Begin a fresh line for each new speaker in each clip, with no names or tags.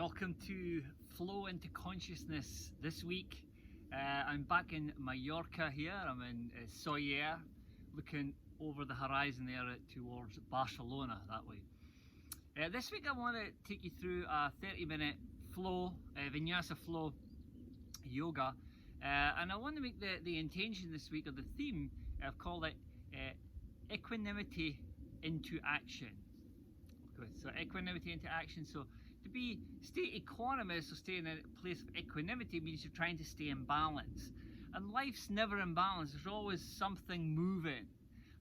Welcome to Flow into Consciousness this week. I'm back in Mallorca here. I'm in Soller, looking over the horizon there towards Barcelona that way. This week I want to take you through a 30-minute flow, vinyasa flow yoga. And I want to make the intention this week, or the theme, I've called it Equanimity into Action. Good. So equanimity into action. So to stay equanimous, or stay in a place of equanimity, means you're trying to stay in balance. And life's never in balance. There's always something moving.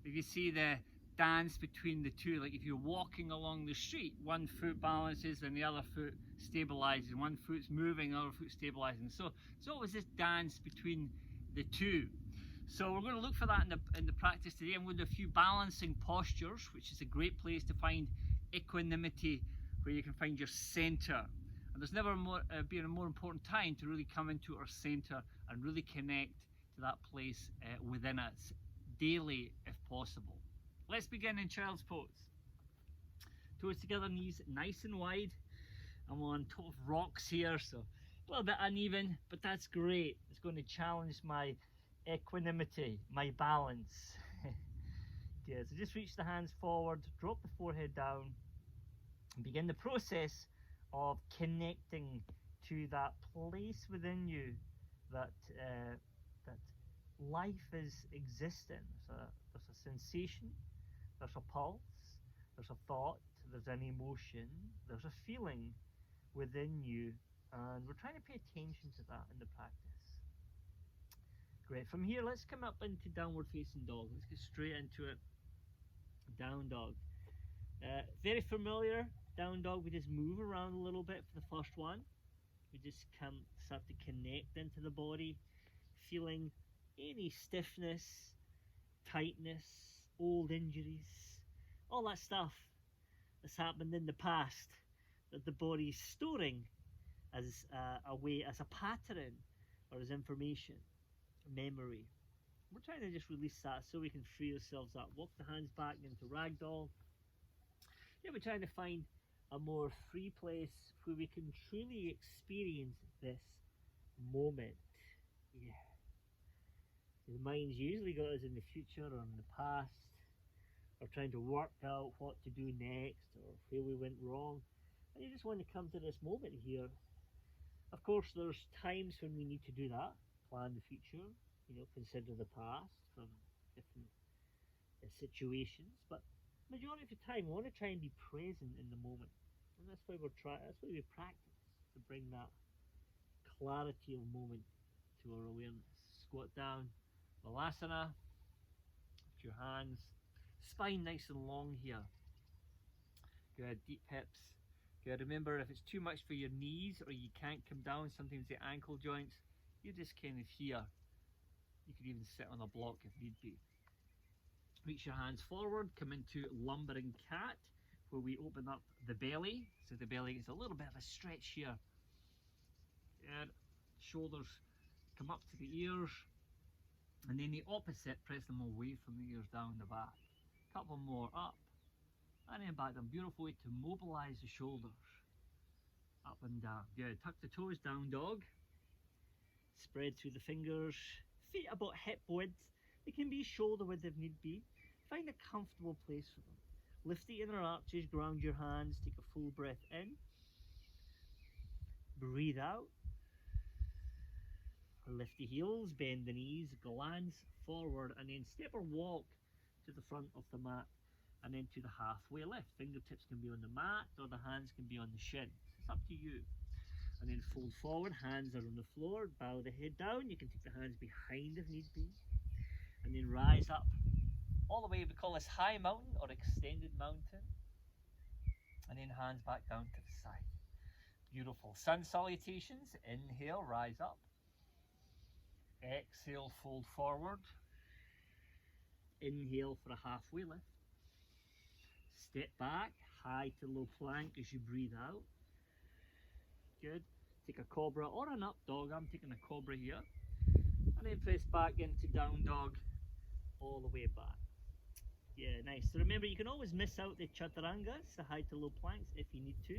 If you see the dance between the two, like if you're walking along the street, one foot balances and the other foot stabilizes. One foot's moving, the other foot stabilizing. So it's always this dance between the two. So we're going to look for that in the practice today. I'm going to do a few balancing postures, which is a great place to find equanimity, where you can find your center. And there's never been a more important time to really come into our center and really connect to that place within us daily if possible. Let's begin in child's pose. Toes together, knees nice and wide. I'm on top of rocks here, so a little bit uneven, but that's great. It's going to challenge my equanimity, my balance. Good. So just reach the hands forward, drop the forehead down, and begin the process of connecting to that place within you that life is existing. There's a sensation, there's a pulse, there's a thought, there's an emotion, there's a feeling within you, and we're trying to pay attention to that in the practice. Great. From here, let's come up into downward facing dog. Let's get straight into it. Down dog. Very familiar. Down dog. We just move around a little bit for the first one. We just start to connect into the body, feeling any stiffness, tightness, old injuries, all that stuff that's happened in the past that the body's storing as as a pattern or as information, memory. We're trying to just release that so we can free ourselves up. Walk the hands back into ragdoll. Yeah, we're trying to find a more free place where we can truly experience this moment. Yeah. The mind's usually got us in the future or in the past, or trying to work out what to do next or where we went wrong. And you just want to come to this moment here. Of course, there's times when we need to do that, plan the future, consider the past from different situations, but majority of the time we want to try and be present in the moment, and that's why we practice to bring that clarity of moment to our awareness. Squat down, Balasana, lift your hands, spine nice and long here. Good, deep hips. Good. Remember, if it's too much for your knees or you can't come down, sometimes the ankle joints, you're just kind of here. You could even sit on a block if need be. Reach your hands forward, come into lumbering cat, where we open up the belly. So the belly is a little bit of a stretch here. Good. Shoulders come up to the ears. And then the opposite, press them away from the ears, down the back. Couple more up. And then back down. Beautiful way to mobilize the shoulders. Up and down. Good. Tuck the toes, down dog. Spread through the fingers. Feet about hip width. They can be shoulder width if need be. Find a comfortable place for them. Lift the inner arches, ground your hands, take a full breath in. Breathe out. Lift the heels, bend the knees, glance forward, and then step or walk to the front of the mat and then to the halfway lift. Fingertips can be on the mat or the hands can be on the shins. It's up to you. And then fold forward, hands are on the floor, bow the head down. You can take the hands behind if need be. And then rise up all the way. We call this high mountain or extended mountain. And then hands back down to the side. Beautiful. Sun salutations. Inhale, rise up. Exhale, fold forward. Inhale for a halfway lift. Step back, high to low plank as you breathe out. Good. Take a cobra or an up dog. I'm taking a cobra here. And then press back into down dog all the way back. Yeah, nice. So remember, you can always miss out the chaturangas, the high to low planks, if you need to.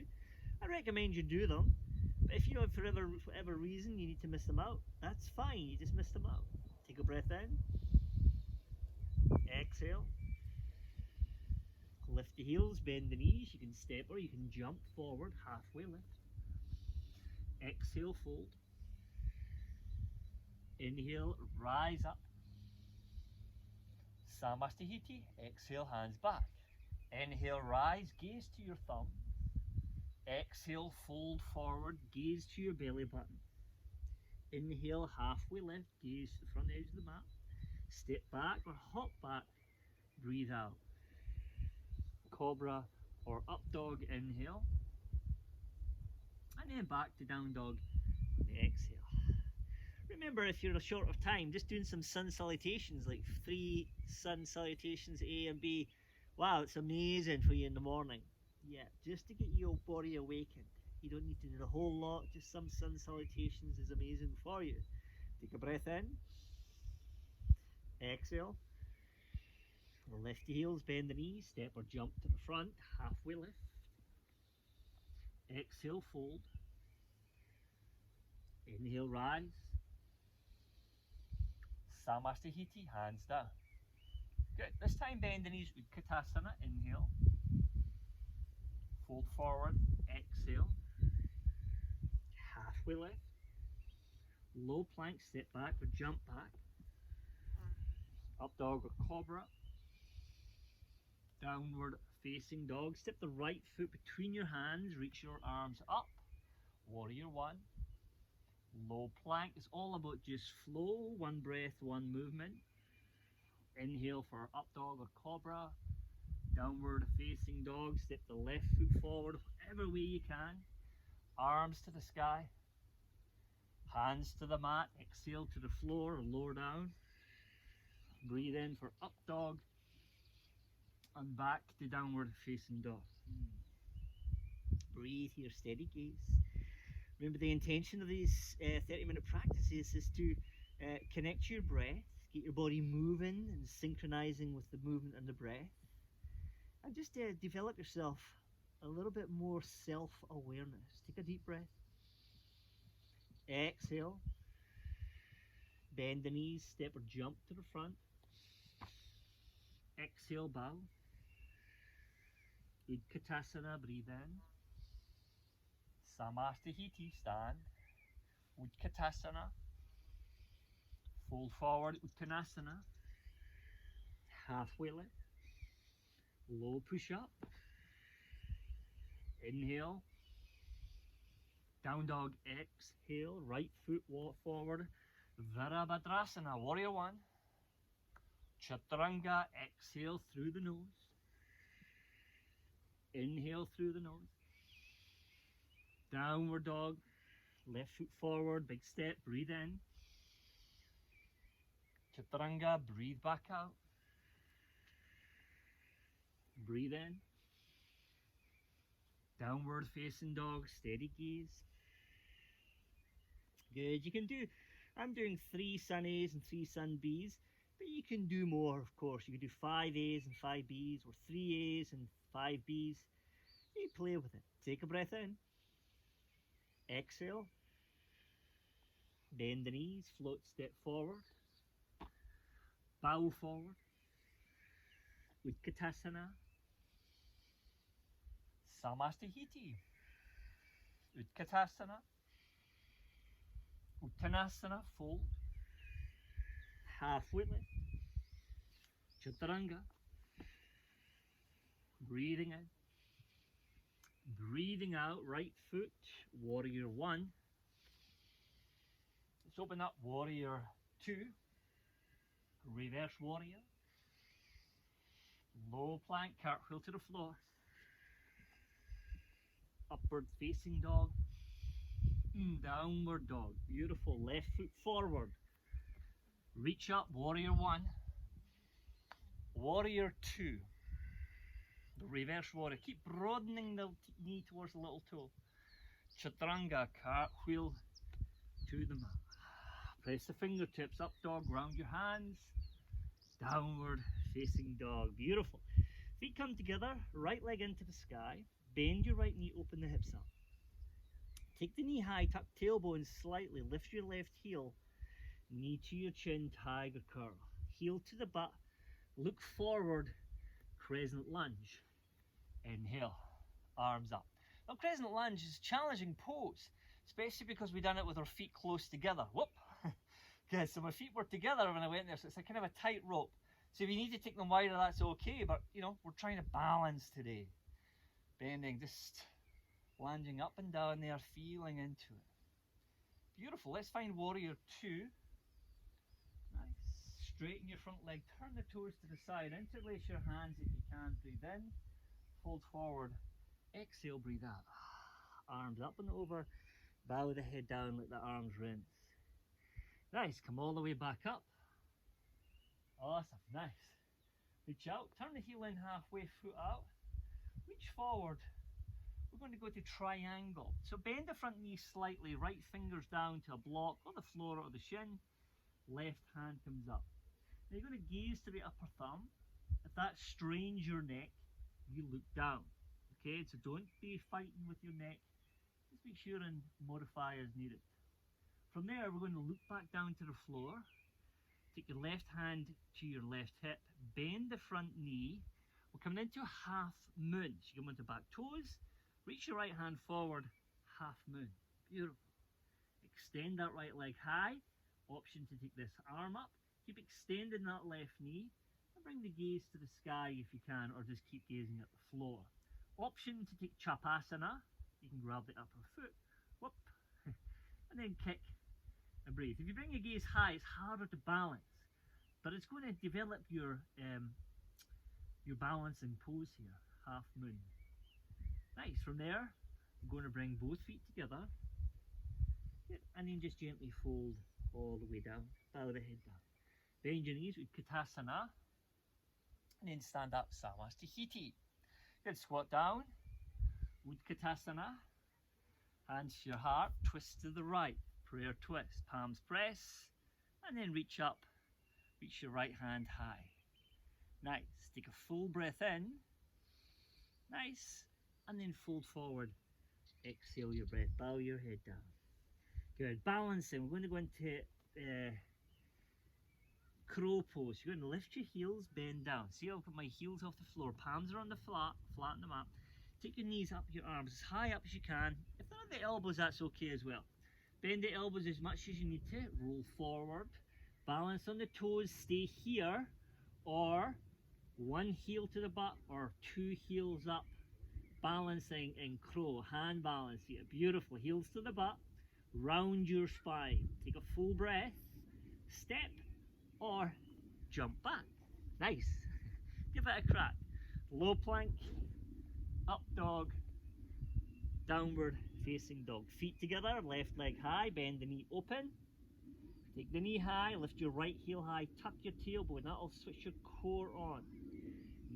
I recommend you do them, but if you know for whatever reason you need to miss them out, that's fine, you just miss them out. Take a breath in, exhale, lift the heels, bend the knees, you can step or you can jump forward, halfway lift. Exhale, fold. Inhale, rise up. Samastahiti, exhale, hands back. Inhale, rise, gaze to your thumb. Exhale, fold forward, gaze to your belly button. Inhale, halfway lift, gaze to the front edge of the mat. Step back or hop back, breathe out. Cobra or up dog, inhale. And then back to down dog on the exhale. Remember, if you're short of time, just doing some sun salutations, like 3 sun salutations, A and B. Wow, it's amazing for you in the morning. Yeah, just to get your body awakened. You don't need to do a whole lot, just some sun salutations is amazing for you. Take a breath in. Exhale. Lift the heels, bend the knees, step or jump to the front, halfway lift. Exhale, fold. Inhale, rise. Samastahiti, hands down. Good. This time bend the knees, Utkatasana, inhale. Fold forward, exhale. Halfway lift. Low plank, step back or jump back. Up dog or cobra. Downward facing dog. Step the right foot between your hands, reach your arms up. Warrior one. Low plank is all about just flow, one breath, one movement. Inhale for up dog or cobra. Downward facing dog, step the left foot forward, whatever way you can. Arms to the sky. Hands to the mat, exhale to the floor or lower down. Breathe in for up dog and back to downward facing dog. Breathe here, steady gaze. Remember, the intention of these 30-minute practices is to connect your breath, get your body moving and synchronizing with the movement and the breath, and just develop yourself a little bit more self-awareness. Take a deep breath. Exhale. Bend the knees, step or jump to the front. Exhale, bow. Utkatasana, breathe in. Samastahiti, stand. Utkatasana. Fold forward, Uttanasana. Halfway lift. Low push up. Inhale. Down dog, exhale. Right foot walk forward. Virabhadrasana, warrior one. Chaturanga, exhale through the nose. Inhale through the nose. Downward dog, left foot forward, big step, breathe in. Chaturanga, breathe back out. Breathe in. Downward facing dog, steady gaze. Good, you can do, I'm doing 3 sun A's and 3 sun B's, but you can do more, of course. You can do 5 A's and 5 B's, or 3 A's and 5 B's. You play with it. Take a breath in. Exhale. Bend the knees, float, step forward. Bow forward. Utkatasana. Samastahiti. Utkatasana. Uttanasana, fold. Halfway lift. Chaturanga. Breathing in. Breathing out, right foot, warrior one. Let's open up warrior two. Reverse warrior. Low plank, cartwheel to the floor. Upward facing dog. Downward dog. Beautiful. Left foot forward. Reach up, warrior one. Warrior two. The reverse warrior. Keep broadening the knee towards the little toe. Chaturanga, cartwheel to the mat. Press the fingertips, up dog, round your hands. Downward facing dog. Beautiful. Feet come together, right leg into the sky. Bend your right knee, open the hips up. Take the knee high, tuck tailbone slightly, lift your left heel, knee to your chin, tiger curl. Heel to the butt, look forward, crescent lunge. Inhale, arms up. Now crescent lunge is a challenging pose, especially because we've done it with our feet close together. Whoop! Okay, so my feet were together when I went there, so it's a kind of a tight rope. So if you need to take them wider, that's okay, but you know, we're trying to balance today. Bending, just lunging up and down there, feeling into it. Beautiful. Let's find warrior two. Nice. Straighten your front leg, turn the toes to the side, interlace your hands if you can, breathe in, fold forward, exhale, breathe out. Arms up and over, bow the head down, let the arms rinse. Nice, come all the way back up. Awesome, nice. Reach out, turn the heel in halfway, foot out, reach forward. We're going to go to triangle. So bend the front knee slightly, right fingers down to a block or the floor or the shin, left hand comes up. Now you're going to gaze to the upper thumb. If that strains your neck, you look down. Okay, so don't be fighting with your neck. Just make sure and modify as needed. From there, we're going to look back down to the floor. Take your left hand to your left hip, bend the front knee. We're coming into a half moon. So you come onto back toes, reach your right hand forward, half moon. Beautiful. Extend that right leg high. Option to take this arm up. Keep extending that left knee. And bring the gaze to the sky if you can, or just keep gazing at the floor. Option to take Chapasana. You can grab the upper foot, whoop, and then kick and breathe. If you bring your gaze high, it's harder to balance, but it's going to develop your balancing pose here, half moon. Nice. From there, I'm going to bring both feet together, and then just gently fold all the way down, bow the head down. Bend your knees with Chapasana, and then stand up, Samastihiti. Good, squat down, Utkatasana, hands to your heart, twist to the right, prayer twist, palms press, and then reach up, reach your right hand high. Nice, take a full breath in, nice, and then fold forward, exhale your breath, bow your head down. Good, balancing, we're going to go into crow pose. You're going to lift your heels, bend down. See, I've got my heels off the floor, palms are on the flat on the mat. Take your knees up, your arms as high up as you can. If they're at the elbows, that's okay as well. Bend the elbows as much as you need to. Roll forward. Balance on the toes. Stay here. Or one heel to the butt or two heels up. Balancing in crow. Hand balance here. Beautiful. Heels to the butt. Round your spine. Take a full breath. Step or jump back. Nice. Give it a crack. Low plank. Up dog, downward facing dog. Feet together, left leg high, bend the knee open. Take the knee high, lift your right heel high, tuck your tailbone, that'll switch your core on.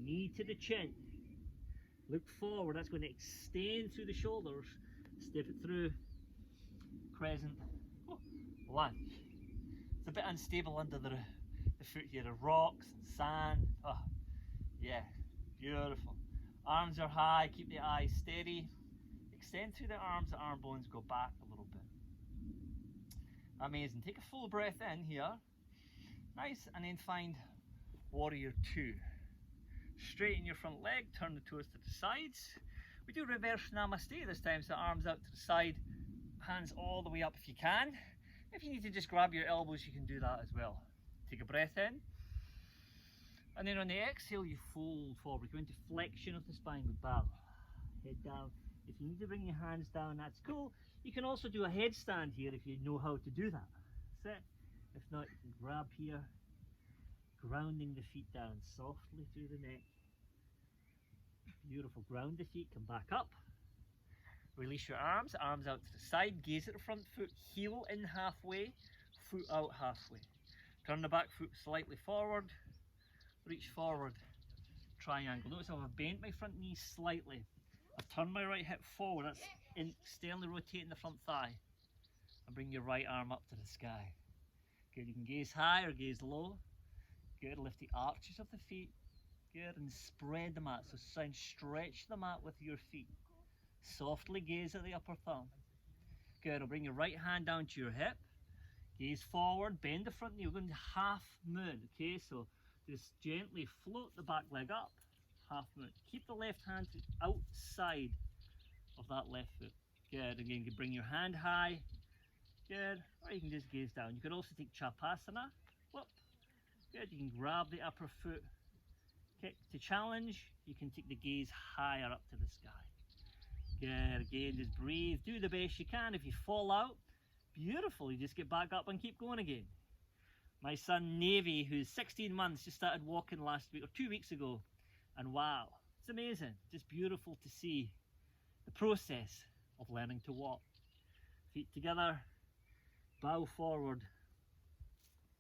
Knee to the chin. Look forward, that's going to extend through the shoulders. Step it through. Crescent lunge. It's a bit unstable under the foot here, the rocks and sand. Oh, yeah, beautiful. Arms are high, keep the eyes steady. Extend through the arms bones go back a little bit. Amazing. Take a full breath in here. Nice, and then find warrior two. Straighten your front leg, turn the toes to the sides. We do reverse namaste this time, so arms out to the side, hands all the way up if you can. If you need to just grab your elbows, you can do that as well. Take a breath in. And then on the exhale, you fold forward. Go into flexion of the spine with bow. Head down. If you need to bring your hands down, that's cool. You can also do a headstand here if you know how to do that. That's it. If not, you can grab here, grounding the feet down softly through the neck. Beautiful. Ground the feet, come back up. Release your arms out to the side, gaze at the front foot, heel in halfway, foot out halfway. Turn the back foot slightly forward. Reach forward, triangle. Notice how I've bent my front knee slightly. I've turned my right hip forward, that's externally rotating the front thigh. And bring your right arm up to the sky. Good, you can gaze high or gaze low. Good, lift the arches of the feet. Good, and spread the mat. So stretch the mat with your feet. Softly gaze at the upper thumb. Good. I'll bring your right hand down to your hip. Gaze forward, bend the front knee. We're going to half moon, okay? So just gently float the back leg up, half moon. Keep the left hand outside of that left foot. Good. Again, you can bring your hand high. Good. Or you can just gaze down. You can also take Chapasana. Whoop. Good. You can grab the upper foot. Kick to challenge. You can take the gaze higher up to the sky. Good. Again, just breathe. Do the best you can. If you fall out, beautiful. You just get back up and keep going again. My son Navy, who's 16 months, just started walking last week or 2 weeks ago. And wow, it's amazing. Just beautiful to see the process of learning to walk. Feet together. Bow forward.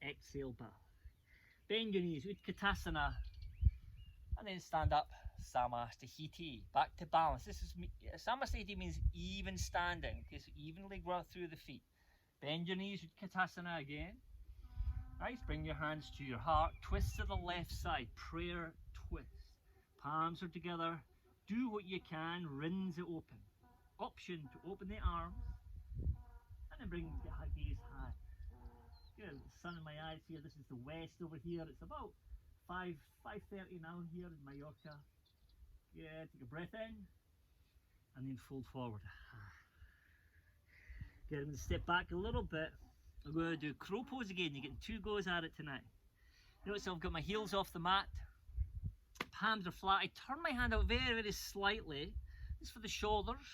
Exhale, bow. Bend your knees. Utkatasana. And then stand up. Samastahiti. Back to balance. This is Samastahiti means even standing. Okay, so evenly grow through the feet. Bend your knees. Utkatasana again. Nice. Bring your hands to your heart. Twist to the left side. Prayer twist. Palms are together. Do what you can. Rinse it open. Option to open the arms. And then bring the gaze high. Good. The sun in my eyes here. This is the west over here. It's about 5:30 now here in Mallorca. Yeah, take a breath in and then fold forward. Good. I'm going to step back a little bit. I'm going to do crow pose again. You're getting 2 goes at it tonight. Notice I've got my heels off the mat. Palms are flat. I turn my hand out very, very slightly. This is for the shoulders.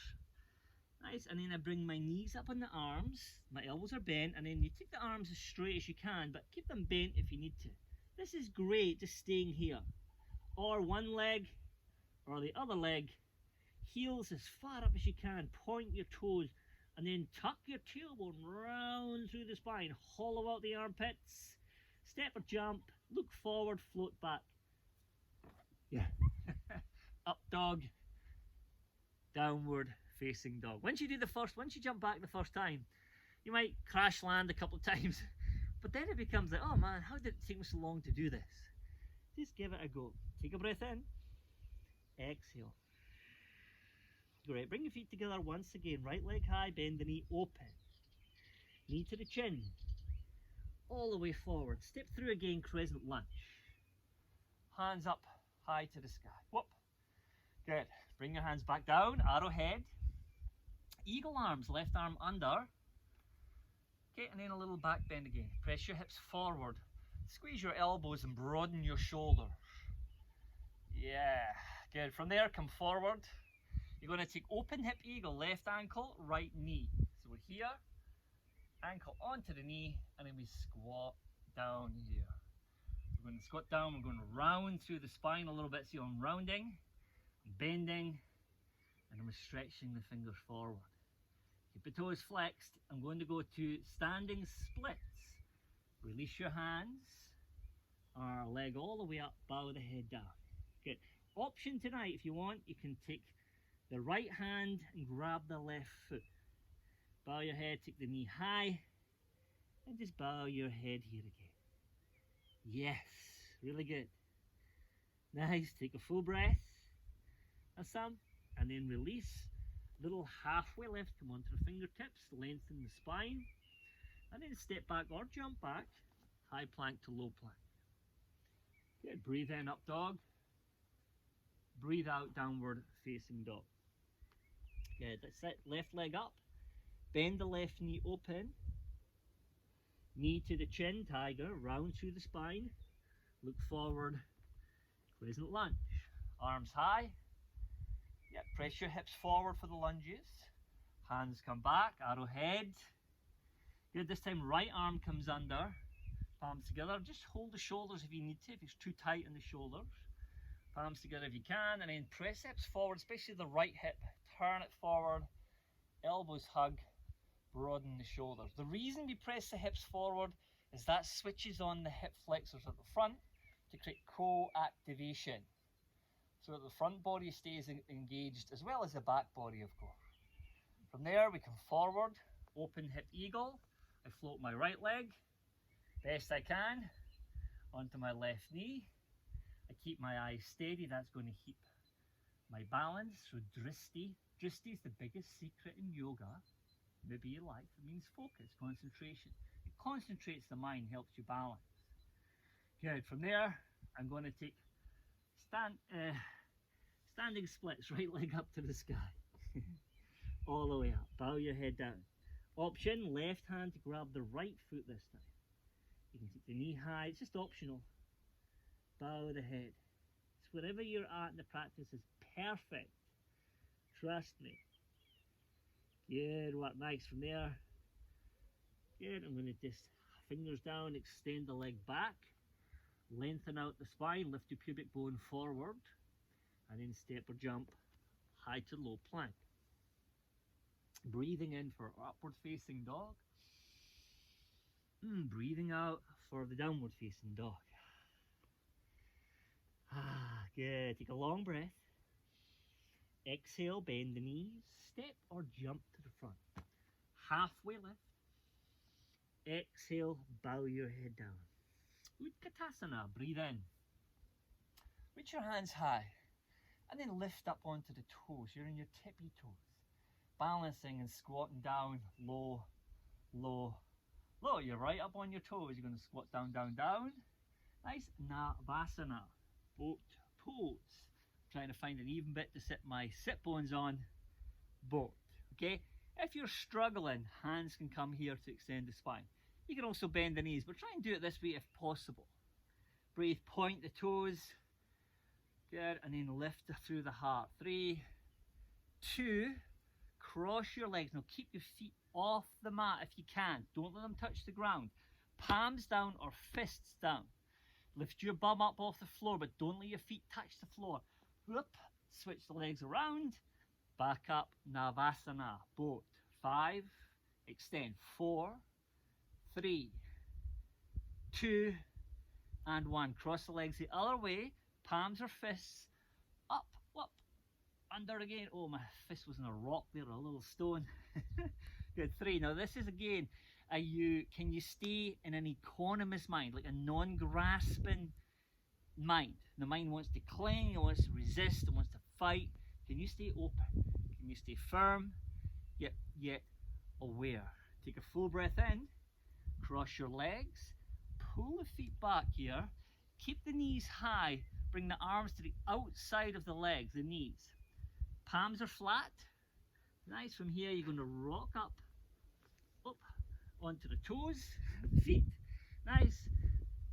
Nice. And then I bring my knees up on the arms. My elbows are bent. And then you take the arms as straight as you can, but keep them bent if you need to. This is great, just staying here. Or one leg or the other leg. Heels as far up as you can. Point your toes. And then tuck your tailbone round through the spine. Hollow out the armpits. Step or jump. Look forward, float back. Yeah. Up dog. Downward facing dog. Once you jump back the first time, you might crash land a couple of times. But then it becomes like, oh man, how did it take me so long to do this? Just give it a go. Take a breath in. Exhale. Great. Bring your feet together once again. Right leg high, bend the knee, open. Knee to the chin. All the way forward. Step through again, crescent lunge. Hands up high to the sky. Whoop. Good. Bring your hands back down, arrowhead. Eagle arms, left arm under. Okay, and then a little back bend again. Press your hips forward. Squeeze your elbows and broaden your shoulders. Yeah, good. From there, come forward. You're going to take open hip eagle, left ankle, right knee. So we're here, ankle onto the knee, and then we squat down here. We're going to squat down, we're going to round through the spine a little bit. See, I'm rounding, I'm bending, and I'm stretching the fingers forward. Keep the toes flexed. I'm going to go to standing splits. Release your hands, our leg all the way up, bow the head down. Good. Option tonight, if you want, you can take the right hand and grab the left foot. Bow your head, take the knee high, and just bow your head here again. Yes, really good. Nice, take a full breath. That's some, and then release. Little halfway lift, come onto the fingertips, lengthen the spine, and then step back or jump back, high plank to low plank. Good, breathe in, up dog. Breathe out, downward facing dog. Good, that's it, left leg up. Bend the left knee open. Knee to the chin, tiger, round through the spine. Look forward, crescent lunge. Arms high. Yep, press your hips forward for the lunges. Hands come back, arrowhead. Good, this time right arm comes under. Palms together, just hold the shoulders if you need to, if it's too tight in the shoulders. Palms together if you can, and then press hips forward, especially the right hip. Turn it forward, elbows hug, broaden the shoulders. The reason we press the hips forward is that switches on the hip flexors at the front to create co-activation, so that the front body stays engaged as well as the back body, of course. From there we come forward, open hip eagle. I float my right leg best I can onto my left knee. I keep my eyes steady. That's going to keep my balance. So dristi. Dristi is the biggest secret in yoga. maybe you like. It means focus, concentration. It concentrates the mind, helps you balance. Good. From there, I'm going to take standing splits, right leg up to the sky. All the way up. Bow your head down. Option, left hand to grab the right foot this time. You can take the knee high, it's just optional. Bow the head. It's wherever you're at in the practice is perfect. Trust me. Good work, nice. From there, good. I'm going to just fingers down, extend the leg back, lengthen out the spine, lift your pubic bone forward, and then step or jump, high to low plank. Breathing in for upward facing dog. Breathing out for the downward facing dog. Good. Take a long breath. Exhale, bend the knees, step or jump to the front. Halfway lift. Exhale, bow your head down. Utkatasana, breathe in. Reach your hands high and then lift up onto the toes. You're in your tippy toes. Balancing and squatting down, low, low, low. You're right up on your toes. You're going to squat down, down, down. Nice. Navasana, boat pose. Trying to find an even bit to sit my sit bones on. Boat. Okay? If you're struggling, hands can come here to extend the spine. You can also bend the knees, but try and do it this way if possible. Breathe, point the toes. Good, and then lift through the heart. 3, 2, cross your legs. Now keep your feet off the mat if you can. Don't let them touch the ground. Palms down or fists down. Lift your bum up off the floor, but don't let your feet touch the floor. Whoop, switch the legs around. Back up, Navasana, boat. 5, extend. 4, 3, 2, and 1. Cross the legs the other way. Palms or fists. Up, up, under again. Oh, my fist was in a rock there, a little stone. Good. 3. Now this is again, can you stay in an equanimous mind, like a non-grasping mind? The mind wants to cling, it wants to resist, it wants to fight. Can you stay open? Can you stay firm, yet aware? Take a full breath in, cross your legs, pull the feet back here, keep the knees high, bring the arms to the outside of the legs, the knees. Palms are flat. Nice. From here you're going to rock up onto the toes, feet. Nice.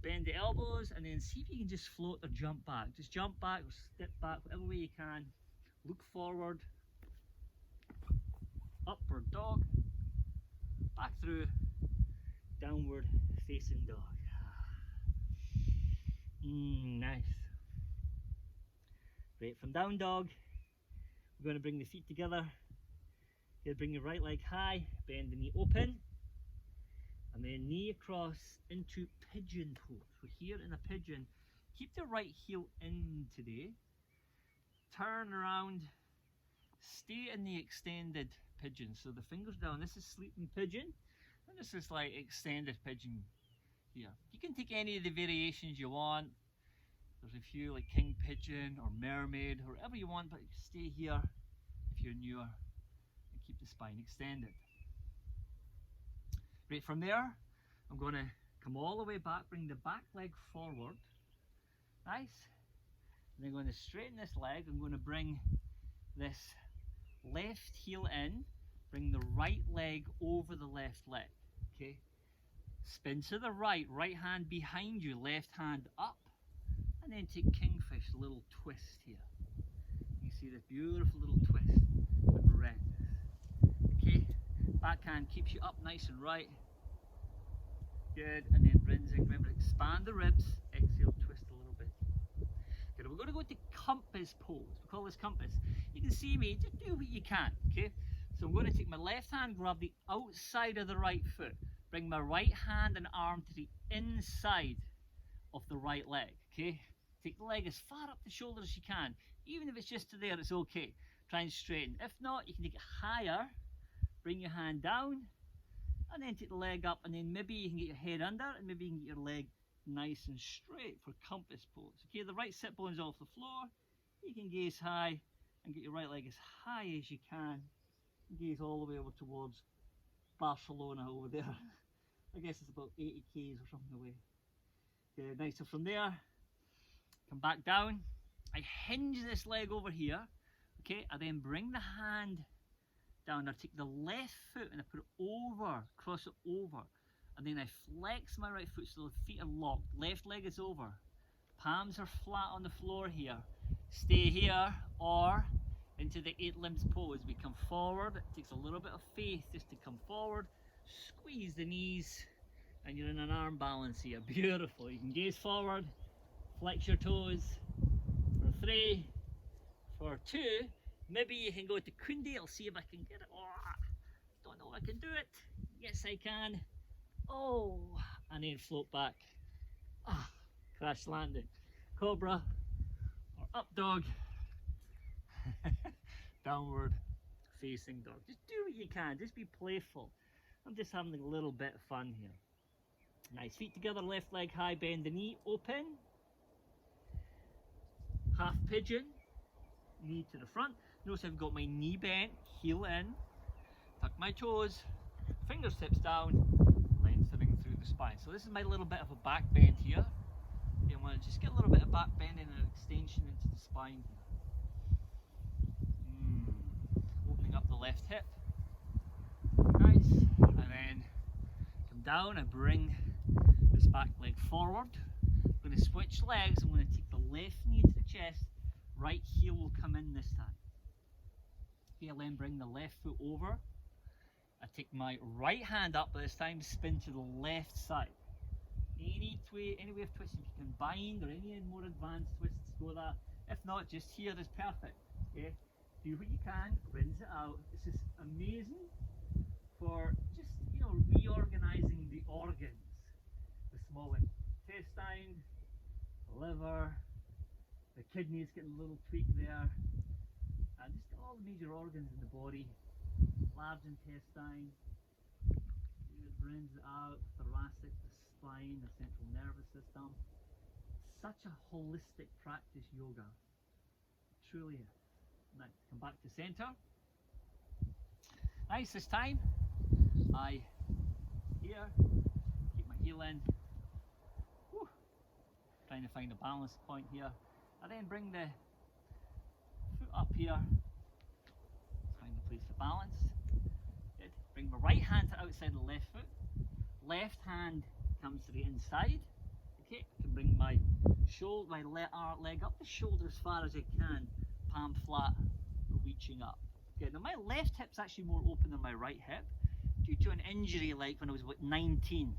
Bend the elbows and then see if you can just float or jump back. Just jump back or step back, whatever way you can. Look forward. Upward dog. Back through. Downward facing dog. Nice. Great. From down dog, we're going to bring the feet together. Here, bring your right leg high, bend the knee open, and then knee across into pigeon pose. We're here in a pigeon. Keep the right heel in today. Turn around, stay in the extended pigeon. So the fingers down. This is sleeping pigeon, and this is like extended pigeon here. You can take any of the variations you want. There's a few like king pigeon or mermaid, or whatever you want, but stay here if you're newer and keep the spine extended. Right, from there, I'm going to come all the way back, bring the back leg forward. Nice. And then I'm going to straighten this leg. I'm going to bring this left heel in, bring the right leg over the left leg. Okay. Spin to the right, right hand behind you, left hand up. And then take kingfish, a little twist here. You see this beautiful little twist with red. Okay, backhand keeps you up nice and right. Good, and then rinsing. Remember, expand the ribs. Exhale, twist a little bit. Good, we're going to go to compass pose. We call this compass. You can see me, just do what you can. Okay, so I'm going to take my left hand, grab the outside of the right foot. Bring my right hand and arm to the inside of the right leg. Okay. Take the leg as far up the shoulder as you can. Even if it's just to there, it's okay. Try and straighten. If not, you can take it higher. Bring your hand down. And then take the leg up. And then maybe you can get your head under. And maybe you can get your leg nice and straight for compass pose. Okay, the right sit bone's off the floor. You can gaze high. And get your right leg as high as you can. And gaze all the way over towards Barcelona over there. I guess it's about 80 k's or something away. Okay, nice. So from there, come back down. I hinge this leg over here. Okay, I then bring the hand down. I take the left foot and I put it over, cross it over, and then I flex my right foot so the feet are locked. Left leg is over. Palms are flat on the floor here. Stay here or into the 8 limbs pose. We come forward. It takes a little bit of faith just to come forward. Squeeze the knees and you're in an arm balance here. Beautiful. You can gaze forward, flex your toes for 3, for 2. Maybe you can go to Kundi. I'll see if I can get it. Oh, don't know if I can do it. Yes, I can. Oh, and then float back. Ah, crash landing. Cobra or up dog. Downward facing dog. Just do what you can. Just be playful. I'm just having a little bit of fun here. Nice. Feet together, left leg high, bend the knee, open. Half pigeon, knee to the front. Notice I've got my knee bent, heel in. Tuck my toes, fingertips down, lengthening through the spine. So this is my little bit of a back bend here. You want to just get a little bit of back bend and an extension into the spine here. Opening up the left hip. Nice. And then come down and bring this back leg forward. I'm going to switch legs. I'm going to take the left knee to the chest. Right heel will come in this time. Okay, I'll then bring the left foot over. I take my right hand up, but this time spin to the left side. Any way of twisting. If you can bind or any more advanced twists, go that. If not, just here is perfect. Okay, do what you can, rinse it out. This is amazing for just, you know, reorganizing the organs. The small intestine, the liver, the kidneys getting a little tweak there, and just all the major organs in the body. Large intestine, rinse it out, thoracic, the spine, the central nervous system. Such a holistic practice, yoga. It truly is. Nice. Come back to center. Nice. This time, I here, keep my heel in. Whew. Trying to find a balance point here. I then bring the foot up here. Find the place to balance. Good. Bring my right hand to outside the left foot. Left hand comes to the inside. Okay, I can bring my shoulder, my leg up the shoulder as far as I can, palm flat, reaching up. Good. Now my left hip's actually more open than my right hip, due to an injury like when I was about 19.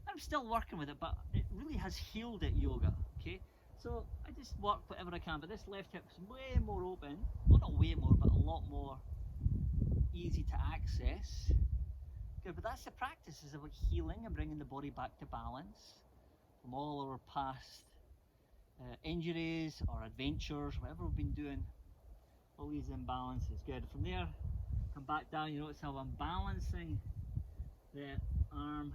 I'm still working with it, but it really has healed it, yoga. Okay, so I just work whatever I can, but this left hip's way more open. Well, not way more, but a lot more easy to access. Good, but that's the practice, is about healing and bringing the body back to balance from all our past injuries or adventures, whatever we've been doing, all these imbalances. Good. From there, come back down. You notice how I'm balancing the arm,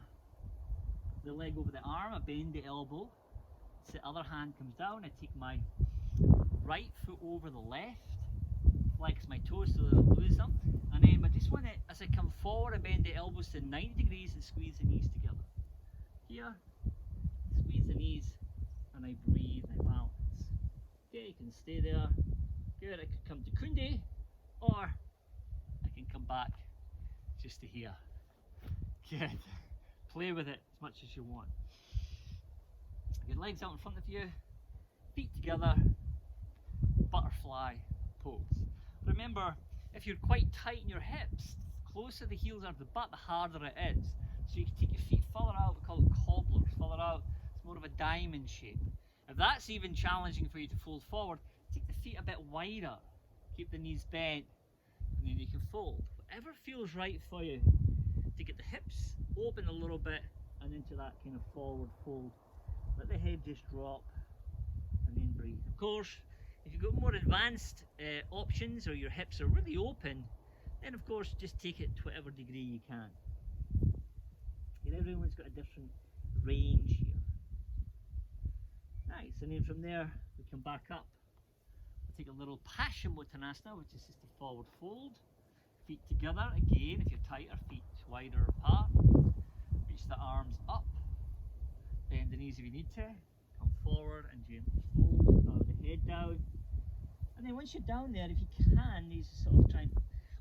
the leg over the arm. I bend the elbow. The other hand comes down. I take my right foot over the left, flex my toes so that I don't lose them, and then I just want to, as I come forward, I bend the elbows to 90 degrees and squeeze the knees together. Here, squeeze the knees, and I breathe and I balance. Okay, you can stay there. Good. I could come to Kundi, or I can come back just to here. Good. Play with it as much as you want. Your legs out in front of you, feet together, butterfly pose. Remember, if you're quite tight in your hips, the closer the heels are to the butt, the harder it is. So you can take your feet further out, we call it cobblers, further out. It's more of a diamond shape. If that's even challenging for you to fold forward, take the feet a bit wider, keep the knees bent, and then you can fold. Whatever feels right for you, to get the hips open a little bit and into that kind of forward fold. Let the head just drop and then breathe. Of course, if you've got more advanced options, or your hips are really open, then of course just take it to whatever degree you can. And everyone's got a different range here. Nice, and then from there we come back up. We'll take a little Paschimottanasana, which is just a forward fold. Feet together again. If you're tighter, feet wider apart. Reach the arms up. Bend the knees if you need to. Come forward and gently fold. Bow the head down. And then once you're down there, if you can, these sort of try and,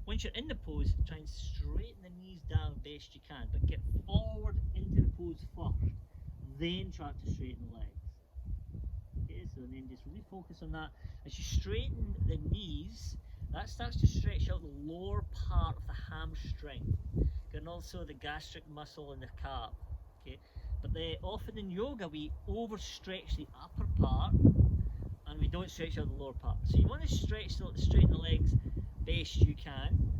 once you're in the pose, try and straighten the knees down best you can, but get forward into the pose first, then try to straighten the legs. Okay, so then just really focus on that. As you straighten the knees, that starts to stretch out the lower part of the hamstring, and also the gastric muscle in the calf. Okay, but often in yoga we overstretch the upper part and we don't stretch out the lower part. So you want to straighten the legs best you can,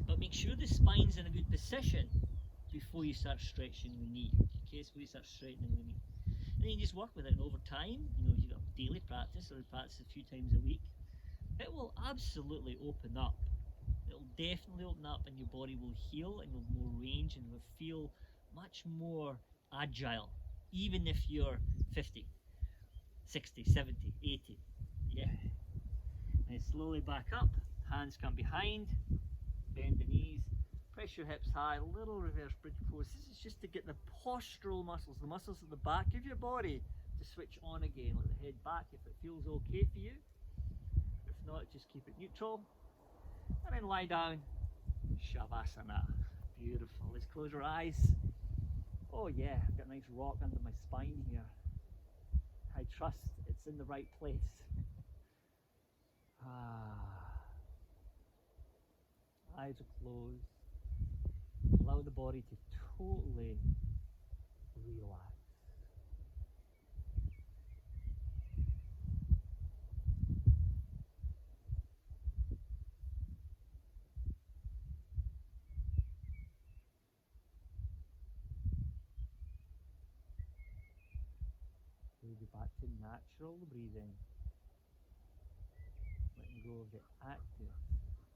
but make sure the spine's in a good position before you start stretching the knee. Okay, so you start straightening the knee. And then you just work with it, and over time, you know, if you've got daily practice or practice a few times a week, it will absolutely open up. It'll definitely open up, and your body will heal, and you'll have more range, and you'll feel much more agile, even if you're 50. 60, 70, 80, yeah. And slowly back up, hands come behind, bend the knees, press your hips high, little reverse bridge pose. This is just to get the postural muscles, the muscles at the back of your body to switch on again. Let the head back if it feels okay for you. If not, just keep it neutral. And then lie down, Shavasana. Beautiful. Let's close our eyes. Oh yeah, I've got a nice rock under my spine here. I trust it's in the right place. Eyes are closed. Allow the body to totally relax. We'll be back to natural breathing. Letting go of the active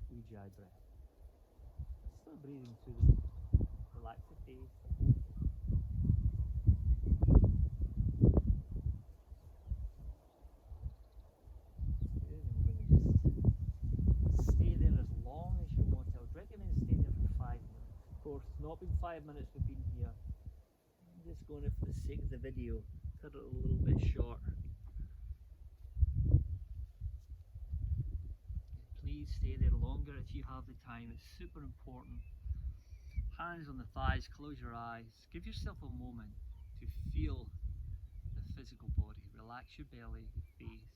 Ujjayi breath. Still breathing through the relax the face. Good, and we're going to just stay there as long as you want. I would recommend staying there for 5 minutes. Of course, it's not been 5 minutes we've been here. I'm just going to, for the sake of the video, cut it a little bit short. Please stay there longer if you have the time. It's super important. Hands on the thighs, close your eyes. Give yourself a moment to feel the physical body. Relax your belly, your face.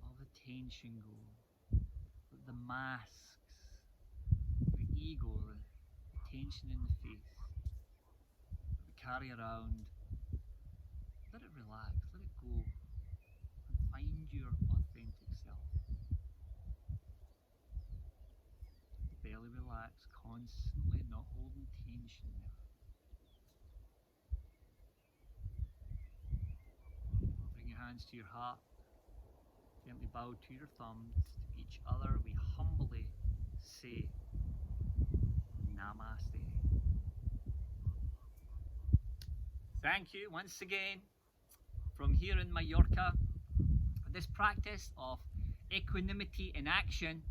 All the tension go. Let the masks, the ego, the tension in the face that we carry around. Let it relax, let it go, and find your authentic self. The belly relax, constantly not holding tension there. Bring your hands to your heart, gently bow to your thumbs. To each other we humbly say Namaste. Thank you once again from here in Mallorca. This practice of equanimity in action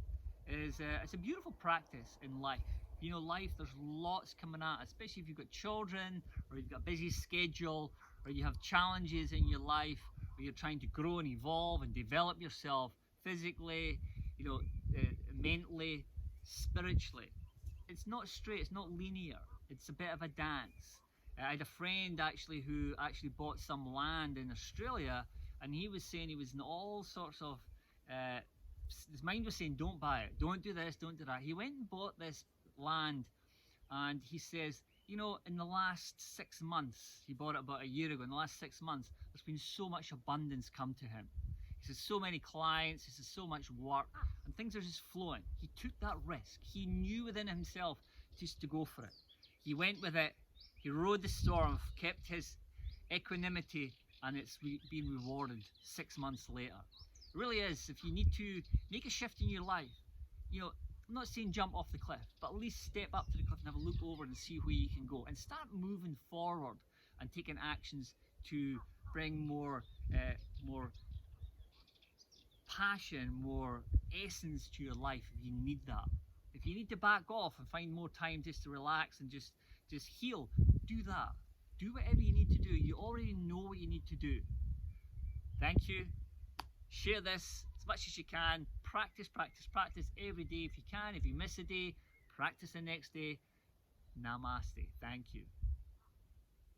is it's a beautiful practice in life. You know, life, there's lots coming at us, especially if you've got children, or you've got a busy schedule, or you have challenges in your life, or you're trying to grow and evolve and develop yourself physically, you know, mentally, spiritually. It's not straight, it's not linear, it's a bit of a dance. I had a friend actually who actually bought some land in Australia, and he was saying he was in all sorts of, his mind was saying don't buy it, don't do this, don't do that. He went and bought this land, and he says, you know, in the last 6 months, he bought it about a year ago, in the last 6 months, there's been so much abundance come to him. He says so many clients, he says so much work, and things are just flowing. He took that risk. He knew within himself just to go for it. He went with it. He rode the storm, kept his equanimity, and it's been rewarded 6 months later. It really is. If you need to make a shift in your life, you know, I'm not saying jump off the cliff, but at least step up to the cliff and have a look over and see where you can go, and start moving forward and taking actions to bring more passion, more essence to your life if you need that.
If you need to back off and find more time just to relax and just heal, do that. Do whatever you need to do. You already know what you need to do. Thank you. Share this as much as you can. Practice, practice, practice every day if you can. If you miss a day, practice the next day. Namaste. Thank you.